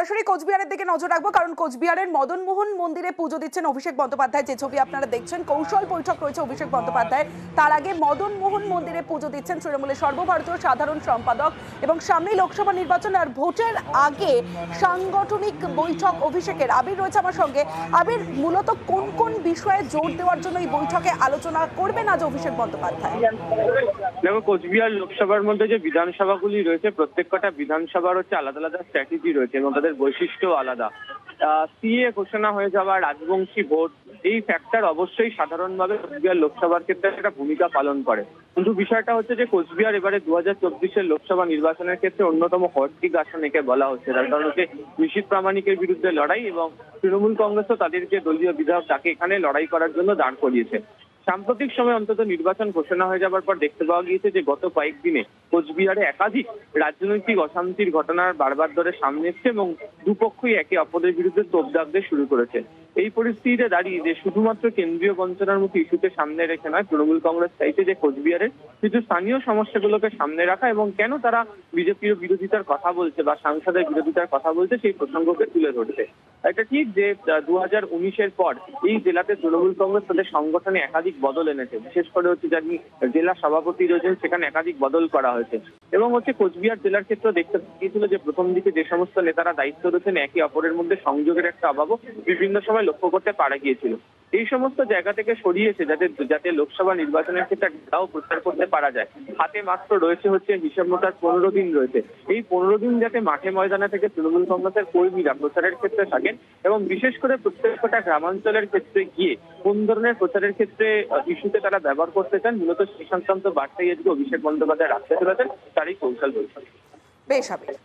সরাসরি কোচবিহারের দিকে নজর রাখবো, কারণ কোচবিহারের মদন মোহন মন্দিরে পুজো দিচ্ছেন অভিষেক বন্দ্যোপাধ্যায়। যে ছবি আপনারা দেখছেন, কৌশল বৈঠক রয়েছে অভিষেক বন্দ্যোপাধ্যায়। তার আগে মদন মোহন মন্দিরে পুজো দিচ্ছেন তৃণমূলের সর্বভারতীয় সাধারণ সম্পাদক। এবং সামনেই লোকসভা নির্বাচন, আর ভোটের আগে সাংগঠনিক বৈঠক অভিষেকের। আবির রয়েছে আমার সঙ্গে। আবির, মূলত কোন কোন বিষয়ে জোর দেওয়ার জন্য এই বৈঠকে আলোচনা করবেন আজ অভিষেক বন্দ্যোপাধ্যায়? দেখো, কোচবিহার লোকসভার মধ্যে যে বিধানসভাগুলি রয়েছে, প্রত্যেকটা বিধানসভার হচ্ছে আলাদা আলাদা স্ট্র্যাটেজি রয়েছে এবং তাদের বৈশিষ্ট্য আলাদা। সিএ ঘোষণা হয়ে যাওয়া, রাজবংশী ভোট, এই ফ্যাক্টর অবশ্যই সাধারণভাবে কোচবিহার লোকসভার ক্ষেত্রে একটা ভূমিকা পালন করে। কিন্তু বিষয়টা হচ্ছে যে কোচবিহার এবারে 2024-এর লোকসভা নির্বাচনের ক্ষেত্রে অন্যতম হটকিক আসন একে বলা হচ্ছে। তার কারণ হচ্ছে নিশীথ প্রামাণিকের বিরুদ্ধে লড়াই, এবং তৃণমূল কংগ্রেসও তাদের যে দলীয় বিধায়ক তাকে এখানে লড়াই করার জন্য দাঁড় করিয়েছে। সাম্প্রতিক সময় অন্তত নির্বাচন ঘোষণা হয়ে যাবার পর দেখতে পাওয়া গিয়েছে যে গত কয়েকদিনে কোচবিহারে একাধিক রাজনৈতিক অশান্তির ঘটনার বারবার ধরে সামনে এসছে এবং দুপক্ষই একে অপরের বিরুদ্ধে তোপ দাগতে শুরু করেছে। এই পরিস্থিতিতে দাঁড়িয়ে যে শুধুমাত্র কেন্দ্রীয় বঞ্চনার ইস্যুকে সামনে রেখে নয়, তৃণমূল কংগ্রেস চাইছে যে কোচবিহারের কিছু স্থানীয় সমস্যাগুলোকে সামনে রাখা, এবং কেন তারা বিজেপির বিরোধিতার কথা বলছে বা সাংসদের বিরোধিতার কথা বলছে সেই প্রসঙ্গকে তুলে ধরছে। এটা ঠিক যে 2019-এর পর এই জেলাতে তৃণমূল কংগ্রেস তাদের সংগঠনে একাধিক বদল এনেছে। বিশেষ করে হচ্ছে যারা জেলা সভাপতি রয়েছেন সেখানে একাধিক বদল করা হয়েছে। এবং হচ্ছে কোচবিহার জেলার ক্ষেত্রে দেখতে গিয়েছিল যে প্রথম দিকে যে সমস্ত নেতারা দায়িত্ব রয়েছেন একে অপরের মধ্যে সংযোগের একটা অভাবও বিভিন্ন সময় লক্ষ্য করতে পারা গিয়েছিল। এই সমস্ত জায়গা থেকে সরিয়েছে যাতে লোকসভা নির্বাচনের ক্ষেত্রে তাও প্রচার করতে পারা যায়। হাতে মাত্র রয়েছে হচ্ছে হিসাব মতো 15 দিন রয়েছে। এই 15 দিন যাতে মাঠে ময়দানে থেকে তৃণমূল কংগ্রেসের কর্মীরা প্রচারের ক্ষেত্রে থাকেন, এবং বিশেষ করে প্রত্যেকটা গ্রামাঞ্চলের ক্ষেত্রে গিয়ে কোন ধরনের প্রচারের ক্ষেত্রে ইস্যুতে তারা ব্যবহার করতে চান, মূলত সেই সংক্রান্ত বার্তাই আজকে অভিষেক বন্দ্যোপাধ্যায় রাখতে চলেছেন তারই কৌশল বৈঠক। বেশ আবির।